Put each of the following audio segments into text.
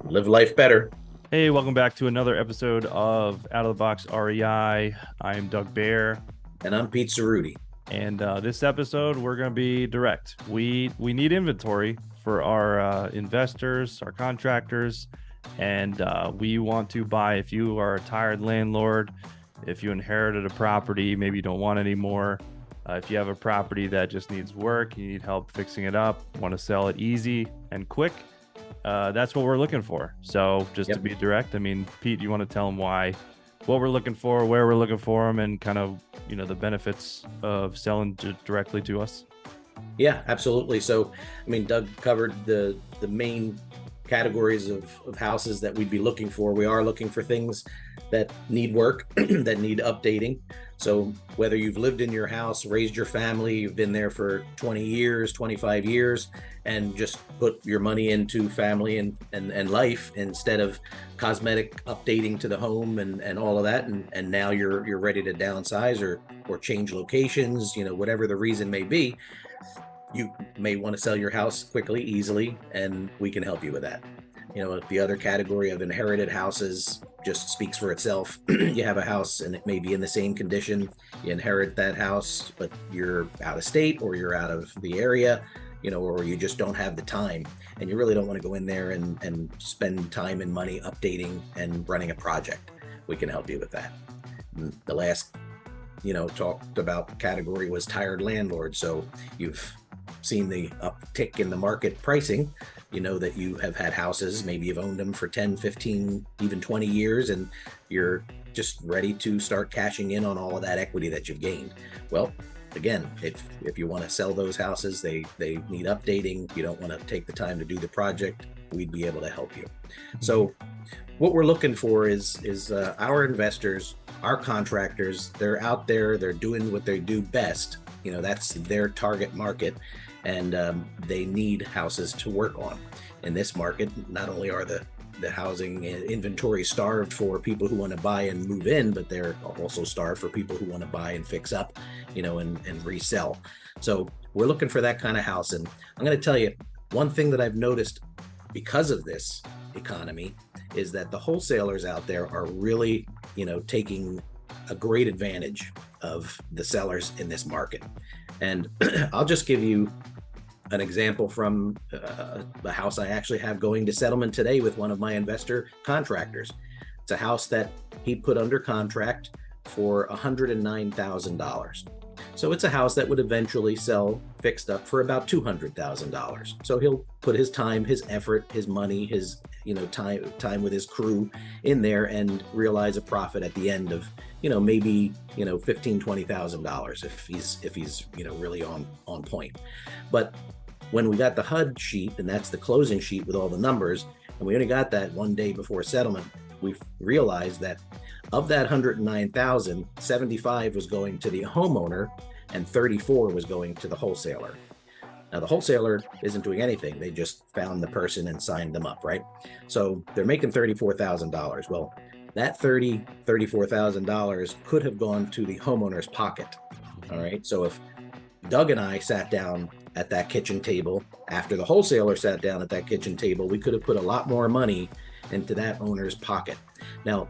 Live life better. Hey, welcome back to another episode of Out of the Box REI. I am Doug Bear, And I'm Pete Cerruti. and this episode we're going to be direct. We need inventory for our investors, our contractors, and we want to buy. If you are a tired landlord, if you inherited a property, maybe you don't want anymore. If you have a property that just needs work, you need help fixing it up, want to sell it easy and quick. That's what we're looking for. So just to be direct, I mean, Pete, you want to tell them what we're looking for, where we're looking for them, and kind of, the benefits of selling directly to us? Yeah, absolutely. So, I mean, Doug covered the main categories of houses that we'd be looking for. We are looking for things that need work, that need updating. So whether you've lived in your house, raised your family, you've been there for 20 years, 25 years, and just put your money into family and life instead of cosmetic updating to the home and all of that. And now you're ready to downsize or change locations, whatever the reason may be. You may want to sell your house quickly, easily, and we can help you with that. The other category of inherited houses just speaks for itself. You have a house and it may be in the same condition. You inherit that house, but you're out of state or you're out of the area, or you just don't have the time and you really don't want to go in there and spend time and money updating and running a project. We can help you with that. The last, talked about category was tired landlords. So you've seen the uptick in the market pricing. That you have had houses, maybe you've owned them for 10, 15, even 20 years, and you're just ready to start cashing in on all of that equity that you've gained. Well, again, if you want to sell those houses, they need updating, you don't want to take the time to do the project, we'd be able to help you. So what we're looking for is our investors, our contractors. They're out there, they're doing what they do best. That's their target market, and they need houses to work on. In this market, not only are the housing inventory starved for people who want to buy and move in, but they're also starved for people who want to buy and fix up, and resell. So we're looking for that kind of house. And I'm going to tell you, one thing that I've noticed because of this economy is that the wholesalers out there are really, taking a great advantage of the sellers in this market. And I'll just give you an example from the house I actually have going to settlement today with one of my investor contractors. It's a house that he put under contract for $109,000. So it's a house that would eventually sell fixed up for about $200,000. So he'll put his time, his effort, his money, his time with his crew in there and realize a profit at the end of maybe $15,000-$20,000 if he's really on point. But when we got the HUD sheet, and that's the closing sheet with all the numbers, and we only got that one day before settlement, we realized that of that 109,000, 75 was going to the homeowner and 34 was going to the wholesaler. Now, the wholesaler isn't doing anything. They just found the person and signed them up, right? So they're making $34,000. Well, that $34,000 could have gone to the homeowner's pocket. All right. So if Doug and I sat down at that kitchen table, after the wholesaler sat down at that kitchen table, we could have put a lot more money into that owner's pocket. Now,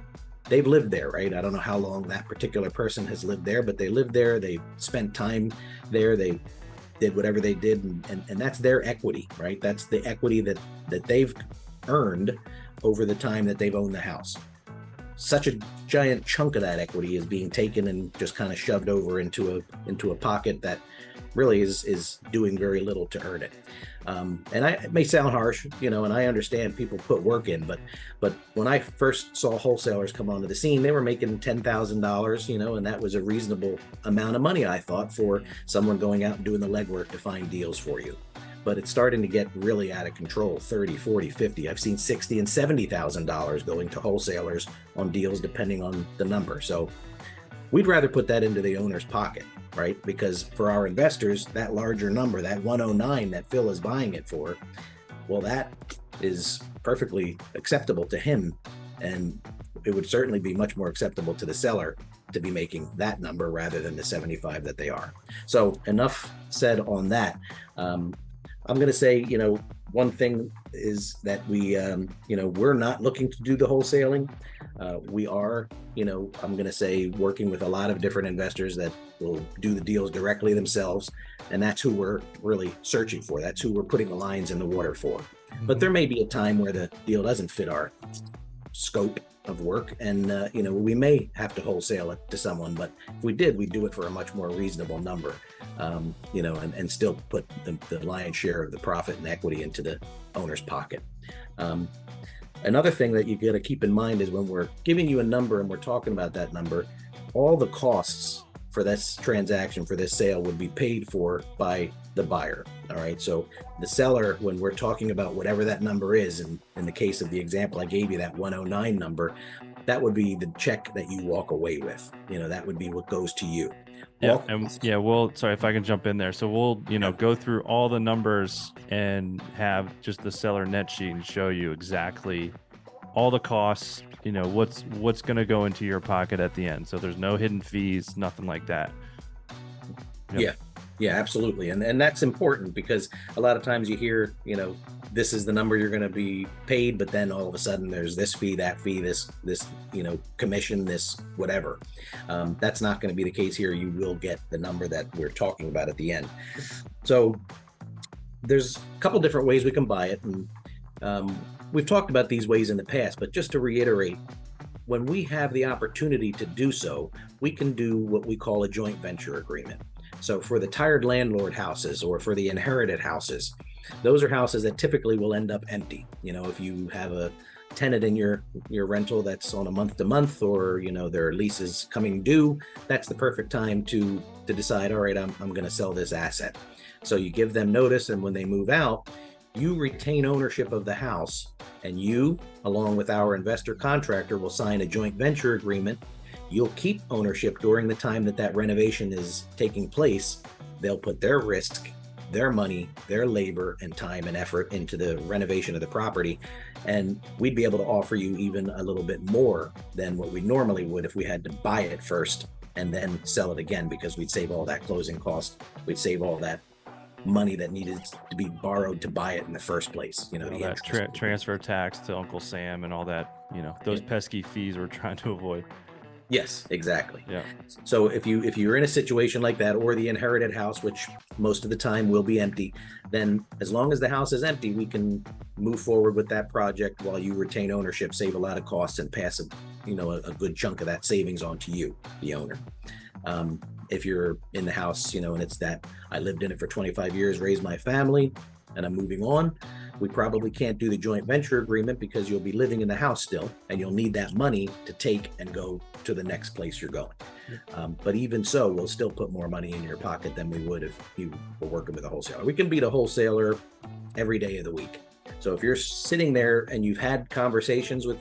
they've lived there, right? I don't know how long that particular person has lived there, but they lived there. They spent time there. They did whatever they did. And that's their equity, right? That's the equity that they've earned over the time that they've owned the house. Such a giant chunk of that equity is being taken and just kind of shoved over into a pocket that really is doing very little to earn it. And it may sound harsh, and I understand people put work in, but when I first saw wholesalers come onto the scene, they were making $10,000, and that was a reasonable amount of money, I thought, for someone going out and doing the legwork to find deals for you. But it's starting to get really out of control, 30, 40, 50. I've seen $60,000 and $70,000 going to wholesalers on deals depending on the number. So we'd rather put that into the owner's pocket, right? Because for our investors, that larger number, that 109 that Phil is buying it for, well, that is perfectly acceptable to him. And it would certainly be much more acceptable to the seller to be making that number rather than the 75 that they are. So enough said on that. I'm going to say, one thing is that we're not looking to do the wholesaling. We are, I'm going to say, working with a lot of different investors that will do the deals directly themselves. And that's who we're really searching for. That's who we're putting the lines in the water for. But there may be a time where the deal doesn't fit our scope of work, and we may have to wholesale it to someone, but if we did, we'd do it for a much more reasonable number, and still put the lion's share of the profit and equity into the owner's pocket. Another thing that you got to keep in mind is when we're giving you a number and we're talking about that number, all the costs for this transaction, for this sale, would be paid for by the buyer. All right. So the seller, when we're talking about whatever that number is, and in the case of the example I gave you, that 109 number, that would be the check that you walk away with. That would be what goes to you. Sorry if I can jump in there. So we'll, go through all the numbers and have just the seller net sheet and show you exactly all the costs, what's going to go into your pocket at the end. So there's no hidden fees, nothing like that. Yep. Yeah, absolutely. And that's important, because a lot of times you hear, this is the number you're going to be paid, but then all of a sudden there's this fee, that fee, this commission, this whatever. That's not going to be the case here. You will get the number that we're talking about at the end. So there's a couple different ways we can buy it. And we've talked about these ways in the past, but just to reiterate, when we have the opportunity to do so, we can do what we call a joint venture agreement. So for the tired landlord houses, or for the inherited houses, those are houses that typically will end up empty. If you have a tenant in your rental that's on a month to month, or their lease is coming due, that's the perfect time to decide, all right, I'm going to sell this asset. So you give them notice, and when they move out, you retain ownership of the house, and you, along with our investor contractor, will sign a joint venture agreement. You'll keep ownership during the time that renovation is taking place. They'll put their risk, their money, their labor and time and effort into the renovation of the property. And we'd be able to offer you even a little bit more than what we normally would if we had to buy it first and then sell it again, because we'd save all that closing cost. We'd save all that money that needed to be borrowed to buy it in the first place. That transfer tax to Uncle Sam and all that, those pesky fees we're trying to avoid. Yes, exactly. Yeah. So if you're in a situation like that, or the inherited house, which most of the time will be empty, then as long as the house is empty, we can move forward with that project while you retain ownership, save a lot of costs, and pass a good chunk of that savings on to you, the owner. If you're in the house, and it's that I lived in it for 25 years, raised my family, and I'm moving on, we probably can't do the joint venture agreement, because you'll be living in the house still, and you'll need that money to take and go to the next place you're going. But even so, we'll still put more money in your pocket than we would if you were working with a wholesaler. We can beat a wholesaler every day of the week. So if you're sitting there and you've had conversations with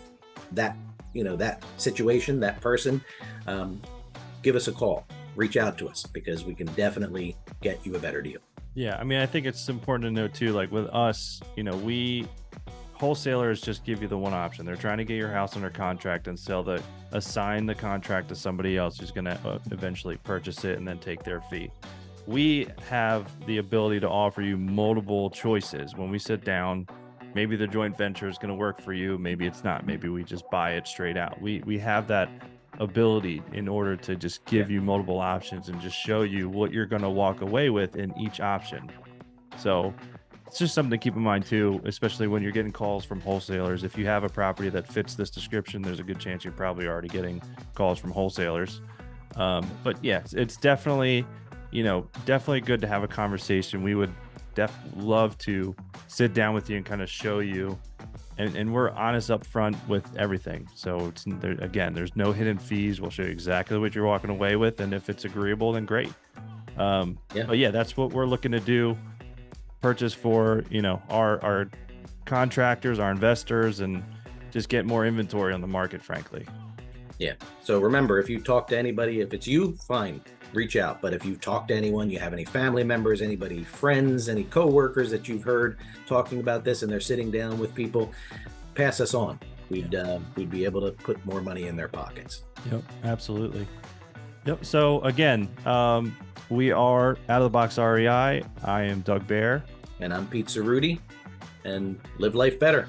that, that situation, that person, give us a call, reach out to us, because we can definitely get you a better deal. Yeah, I mean, I think it's important to note too, like with us, wholesalers just give you the one option. They're trying to get your house under contract and assign the contract to somebody else who's going to eventually purchase it and then take their fee. We have the ability to offer you multiple choices. When we sit down, maybe the joint venture is going to work for you. Maybe it's not. Maybe we just buy it straight out. We have that ability in order to just give you multiple options and just show you what you're going to walk away with in each option. So it's just something to keep in mind too, especially when you're getting calls from wholesalers. If you have a property that fits this description, there's a good chance you're probably already getting calls from wholesalers. But yeah, it's definitely good to have a conversation. We would love to sit down with you and kind of show you. And we're honest up front with everything. So there's no hidden fees. We'll show you exactly what you're walking away with. And if it's agreeable, then great. But yeah, that's what we're looking to do. Purchase for, our contractors, our investors, and just get more inventory on the market, frankly. Yeah. So remember, if you talk to anybody, if it's you, fine, reach out. But if you've talked to anyone, you have any family members, anybody, friends, any coworkers that you've heard talking about this, and they're sitting down with people, pass us on. We'd be able to put more money in their pockets. Yep, absolutely. Yep. So again, we are Out of the Box REI. I am Doug Bear. And I'm Pete Cerruti. and live life better.